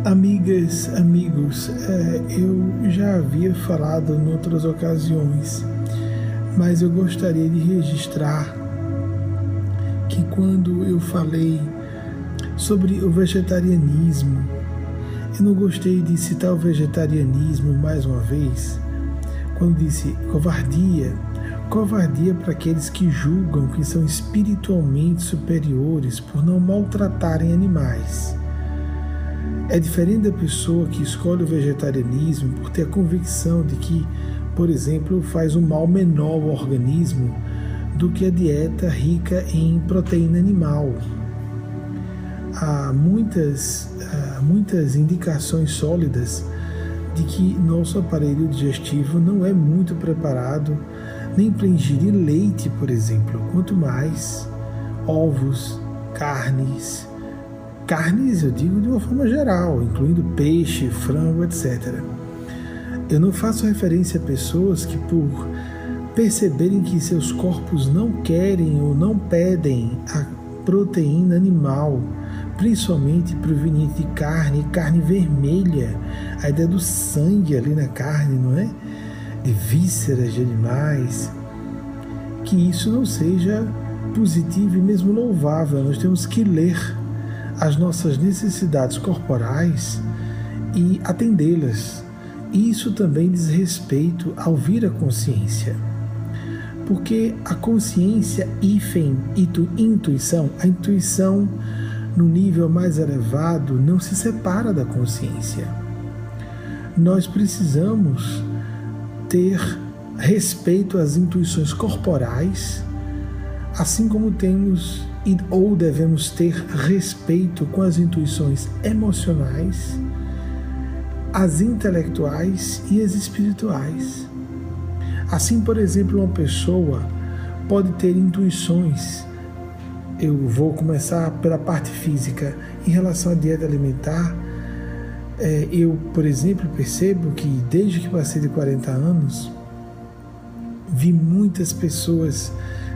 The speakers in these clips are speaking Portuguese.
Amigas, amigos, eu já havia falado em outras ocasiões, mas eu gostaria de registrar que quando eu falei sobre o vegetarianismo, eu não gostei de citar o vegetarianismo mais uma vez, quando disse covardia para aqueles que julgam que são espiritualmente superiores por não maltratarem animais. É diferente da pessoa que escolhe o vegetarianismo por ter a convicção de que, por exemplo, faz um mal menor ao organismo do que a dieta rica em proteína animal. Há muitas indicações sólidas de que nosso aparelho digestivo não é muito preparado nem para ingerir leite, por exemplo, quanto mais ovos, carnes, eu digo de uma forma geral, incluindo peixe, frango, etc. Eu não faço referência a pessoas que, por perceberem que seus corpos não querem ou não pedem a proteína animal, principalmente proveniente de carne vermelha, a ideia do sangue ali na carne, não é? De vísceras de animais, que isso não seja positivo e mesmo louvável. Nós temos que ler as nossas necessidades corporais e atendê-las. Isso também diz respeito a ouvir a consciência. Porque a consciência, intuição, a intuição no nível mais elevado não se separa da consciência. Nós precisamos ter respeito às intuições corporais, assim como temos ou devemos ter respeito com as intuições emocionais, as intelectuais e as espirituais. Assim, por exemplo, uma pessoa pode ter intuições. Eu vou começar pela parte física. Em relação à dieta alimentar, eu, por exemplo, percebo que desde que passei de 40 anos, vi muitas pessoas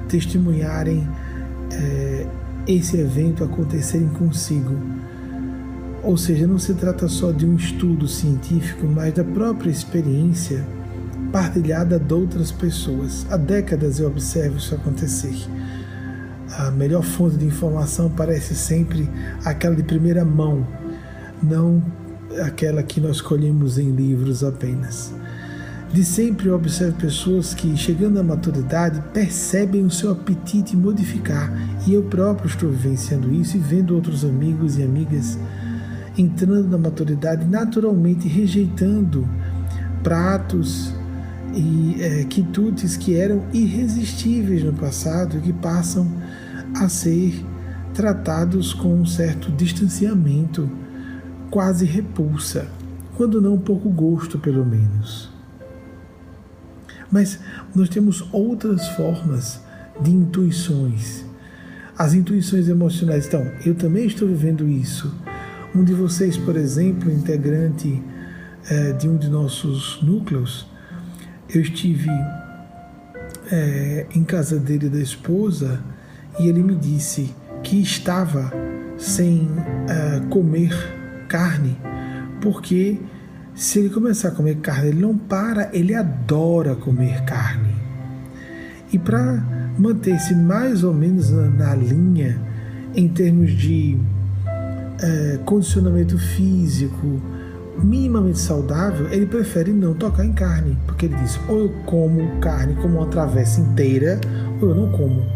testemunharem esse evento acontecerem consigo. Ou seja, não se trata só de um estudo científico, mas da própria experiência partilhada de outras pessoas. Há décadas eu observo isso acontecer. A melhor fonte de informação parece sempre aquela de primeira mão, não aquela que nós colhemos em livros apenas. De sempre eu observo pessoas que, chegando à maturidade, percebem o seu apetite modificar, e eu próprio estou vivenciando isso e vendo outros amigos e amigas entrando na maturidade, naturalmente rejeitando pratos e quitutes que eram irresistíveis no passado e que passam a ser tratados com um certo distanciamento, quase repulsa, quando não pouco gosto, pelo menos. Mas nós temos outras formas de intuições. As intuições emocionais. Então, eu também estou vivendo isso. Um de vocês, por exemplo, integrante de um de nossos núcleos, eu estive em casa dele, da esposa, e ele me disse que estava sem comer carne, porque se ele começar a comer carne, ele não para, ele adora comer carne. E para manter-se mais ou menos na linha, em termos de condicionamento físico, minimamente saudável, ele prefere não tocar em carne, porque ele diz, ou eu como carne como uma travessa inteira, ou eu não como.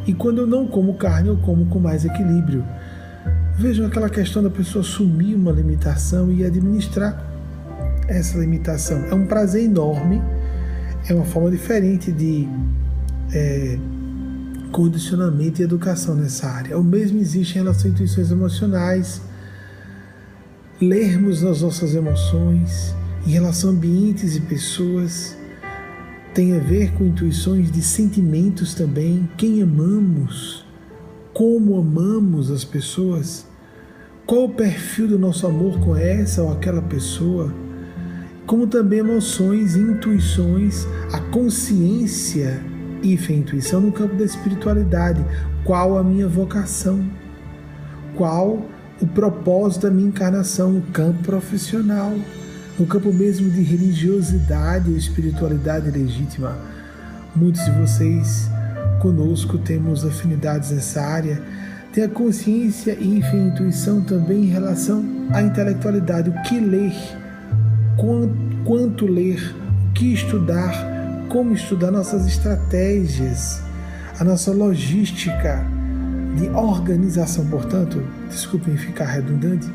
E quando eu não como carne, eu como com mais equilíbrio. Vejam aquela questão da pessoa assumir uma limitação e administrar essa limitação. É um prazer enorme, é uma forma diferente de condicionamento e educação nessa área. O mesmo existe em relação a intuições emocionais. Lermos as nossas emoções em relação a ambientes e pessoas tem a ver com intuições de sentimentos também. Quem amamos, como amamos as pessoas, qual o perfil do nosso amor com essa ou aquela pessoa, como também emoções e intuições, a consciência e a intuição no campo da espiritualidade. Qual a minha vocação? Qual o propósito da minha encarnação no campo profissional, no campo mesmo de religiosidade e espiritualidade legítima. Muitos de vocês conosco temos afinidades nessa área, tem a consciência e enfim, a intuição também em relação à intelectualidade, o que ler, quanto ler, o que estudar, como estudar, nossas estratégias, a nossa logística de organização, portanto, desculpem ficar redundante,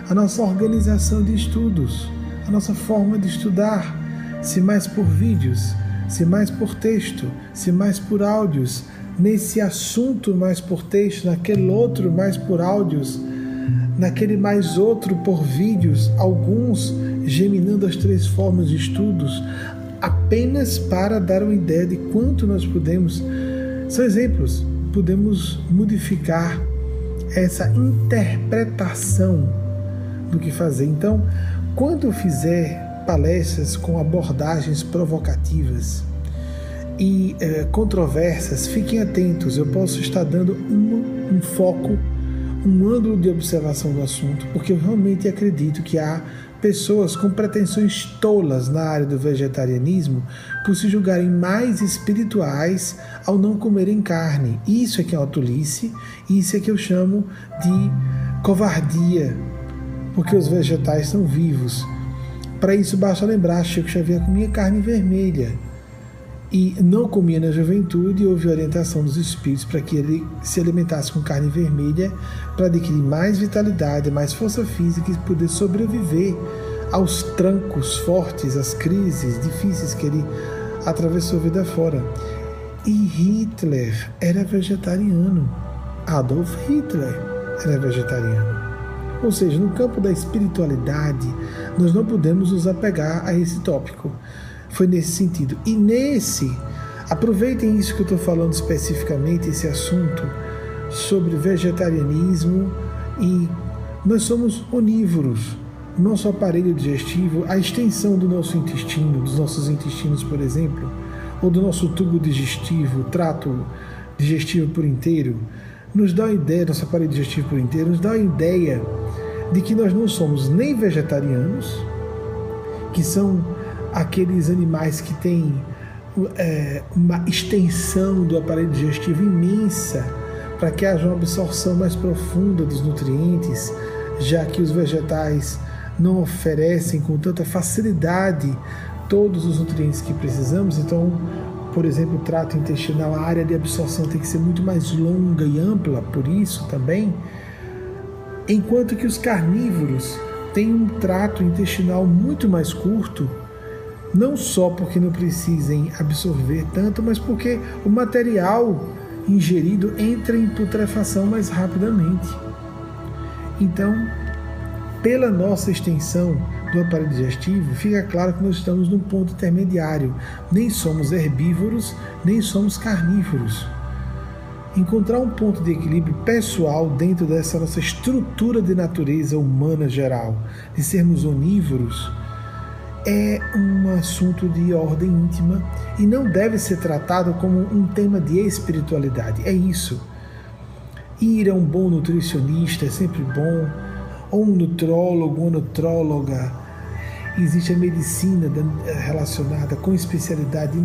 a nossa organização de estudos, a nossa forma de estudar, se mais por vídeos, se mais por texto, se mais por áudios, nesse assunto mais por texto, naquele outro mais por áudios, naquele mais outro por vídeos, alguns geminando as 3 formas de estudos, apenas para dar uma ideia de quanto nós podemos, são exemplos, podemos modificar essa interpretação do que fazer. Então, quando eu fizer palestras com abordagens provocativas e controversas, fiquem atentos, eu posso estar dando um foco, um ângulo de observação do assunto, porque eu realmente acredito que há pessoas com pretensões tolas na área do vegetarianismo por se julgarem mais espirituais ao não comerem carne. Isso é que é uma tolice, isso é que eu chamo de covardia, porque os vegetais são vivos. Para isso basta lembrar, Chico Xavier comia carne vermelha e não comia na juventude, e houve orientação dos espíritos para que ele se alimentasse com carne vermelha para adquirir mais vitalidade, mais força física e poder sobreviver aos trancos fortes, às crises difíceis que ele atravessou a vida fora. E Hitler era vegetariano. Adolf Hitler era vegetariano. Ou seja, no campo da espiritualidade, nós não podemos nos apegar a esse tópico. Foi nesse sentido. E aproveitem isso que eu estou falando especificamente, esse assunto sobre vegetarianismo, e nós somos onívoros. Nosso aparelho digestivo, a extensão do nosso intestino, dos nossos intestinos, por exemplo, ou do nosso tubo digestivo, trato digestivo por inteiro, nos dá a ideia, nosso aparelho digestivo por inteiro, nos dá a ideia de que nós não somos nem vegetarianos, que são aqueles animais que têm uma extensão do aparelho digestivo imensa para que haja uma absorção mais profunda dos nutrientes, já que os vegetais não oferecem com tanta facilidade todos os nutrientes que precisamos. Então, por exemplo, o trato intestinal, a área de absorção tem que ser muito mais longa e ampla, por isso também, enquanto que os carnívoros têm um trato intestinal muito mais curto, não só porque não precisem absorver tanto, mas porque o material ingerido entra em putrefação mais rapidamente. Então, pela nossa extensão do aparelho digestivo, fica claro que nós estamos num ponto intermediário. Nem somos herbívoros, nem somos carnívoros. Encontrar um ponto de equilíbrio pessoal dentro dessa nossa estrutura de natureza humana geral, de sermos onívoros, é um assunto de ordem íntima e não deve ser tratado como um tema de espiritualidade. É isso. Ir a um bom nutricionista é sempre bom, ou um nutrólogo, uma nutróloga. Existe a medicina relacionada com especialidade em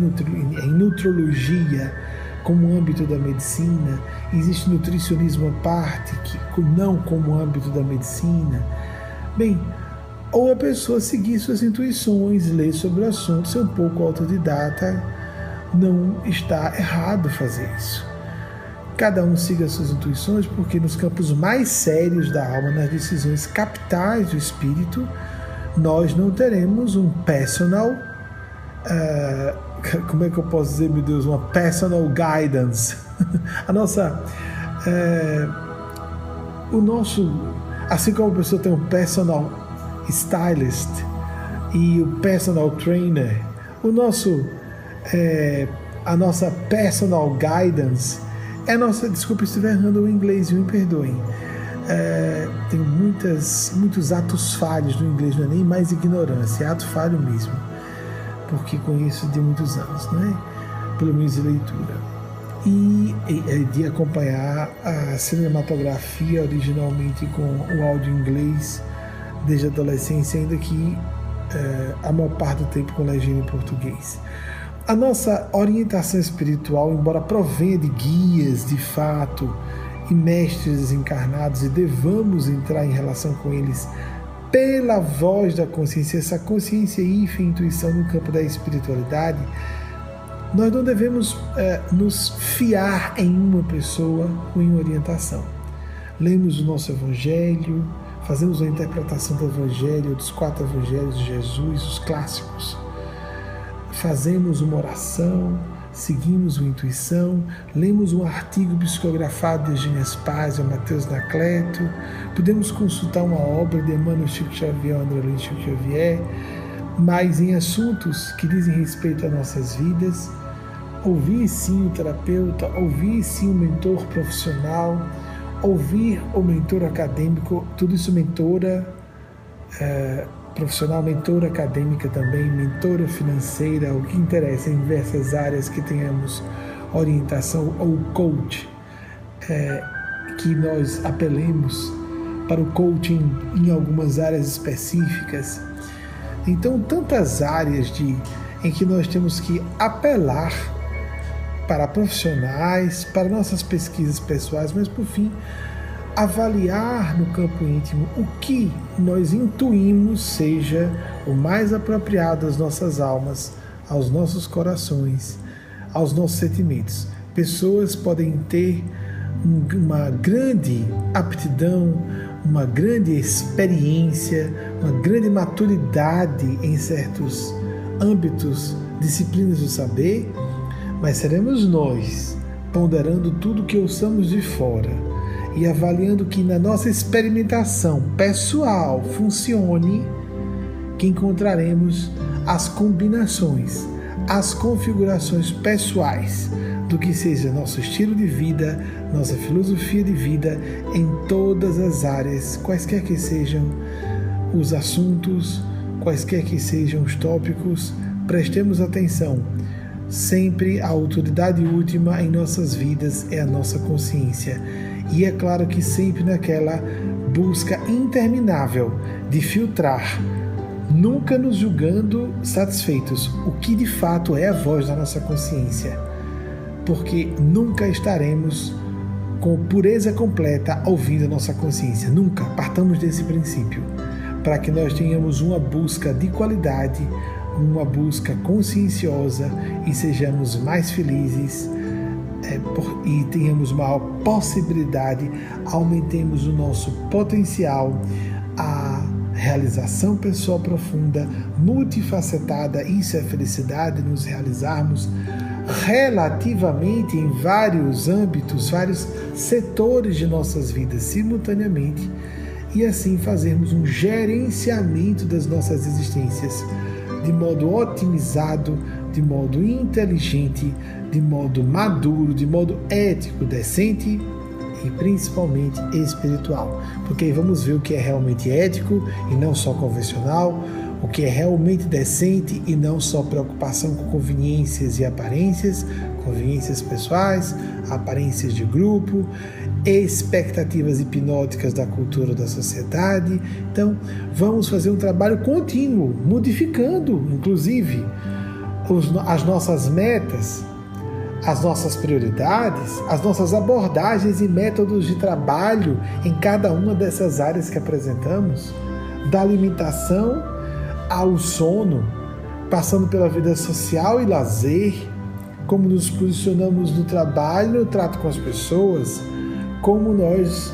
nutrologia, como âmbito da medicina. Existe nutricionismo à parte, que não como âmbito da medicina. Bem, ou a pessoa seguir suas intuições, ler sobre o assunto, ser um pouco autodidata, não está errado fazer isso. Cada um siga suas intuições, porque nos campos mais sérios da alma, nas decisões capitais do espírito, nós não teremos um personal, como é que eu posso dizer, meu Deus, uma personal guidance. A nossa, o nosso, assim como a pessoa tem um personal stylist e o personal trainer, a nossa personal guidance é a nossa, desculpe se estiver errando o inglês, me perdoem. Tem muitos atos falhos no inglês, não é nem mais ignorância, é ato falho mesmo, porque conheço de muitos anos, não é? Pelo menos de leitura. e de acompanhar a cinematografia originalmente com o áudio em inglês desde a adolescência, ainda que a maior parte do tempo com legenda em português. A nossa orientação espiritual, embora provenha de guias, de fato, e mestres desencarnados, e devamos entrar em relação com eles pela voz da consciência, essa consciência e intuição no campo da espiritualidade, nós não devemos nos fiar em uma pessoa ou em orientação. Lemos o nosso Evangelho, fazemos uma interpretação do Evangelho, dos 4 Evangelhos de Jesus, os clássicos, fazemos uma oração, seguimos uma intuição, lemos um artigo psicografado de Eugênia Spazio, Mateus Anacleto, podemos consultar uma obra de Emmanuel Chico Xavier, André Luiz Chico Xavier, mas em assuntos que dizem respeito às nossas vidas, ouvir sim o terapeuta, ouvir sim o mentor profissional, ouvir o mentor acadêmico, tudo isso mentora profissional, mentora acadêmica também, mentora financeira, o que interessa em diversas áreas que tenhamos orientação, ou coach, que nós apelemos para o coaching em algumas áreas específicas. Então, tantas áreas em que nós temos que apelar para profissionais, para nossas pesquisas pessoais, mas por fim, avaliar no campo íntimo o que nós intuímos seja o mais apropriado às nossas almas, aos nossos corações, aos nossos sentimentos. Pessoas podem ter uma grande aptidão, uma grande experiência, uma grande maturidade em certos âmbitos, disciplinas do saber, mas seremos nós, ponderando tudo que ouçamos de fora e avaliando que na nossa experimentação pessoal funcione, que encontraremos as combinações, as configurações pessoais do que seja nosso estilo de vida, nossa filosofia de vida em todas as áreas, quaisquer que sejam os assuntos, quaisquer que sejam os tópicos. Prestemos atenção. Sempre a autoridade última em nossas vidas é a nossa consciência. E é claro que sempre naquela busca interminável de filtrar, nunca nos julgando satisfeitos, o que de fato é a voz da nossa consciência. Porque nunca estaremos com pureza completa ouvindo a nossa consciência. Nunca. Partamos desse princípio. Para que nós tenhamos uma busca de qualidade, uma busca conscienciosa e sejamos mais felizes e tenhamos maior possibilidade, aumentemos o nosso potencial, a realização pessoal profunda, multifacetada. Isso é felicidade, nos realizarmos relativamente em vários âmbitos, vários setores de nossas vidas simultaneamente, e assim fazermos um gerenciamento das nossas existências de modo otimizado, de modo inteligente, de modo maduro, de modo ético, decente e principalmente espiritual. Porque aí vamos ver o que é realmente ético e não só convencional, o que é realmente decente e não só preocupação com conveniências e aparências, conveniências pessoais, aparências de grupo, expectativas hipnóticas da cultura da sociedade. Então, vamos fazer um trabalho contínuo, modificando, inclusive, as nossas metas, as nossas prioridades, as nossas abordagens e métodos de trabalho em cada uma dessas áreas que apresentamos, da alimentação ao sono, passando pela vida social e lazer, como nos posicionamos no trabalho, no trato com as pessoas, como nós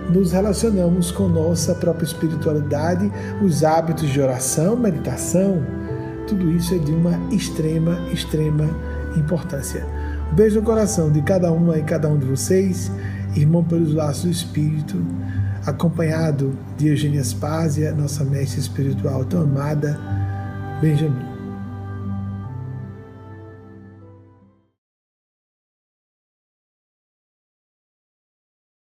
nos relacionamos com nossa própria espiritualidade, os hábitos de oração, meditação, tudo isso é de uma extrema importância. Um beijo no coração de cada uma e cada um de vocês, irmão pelos laços do Espírito, acompanhado de Eugênia Spazio, nossa mestre espiritual tão amada, Benjamin.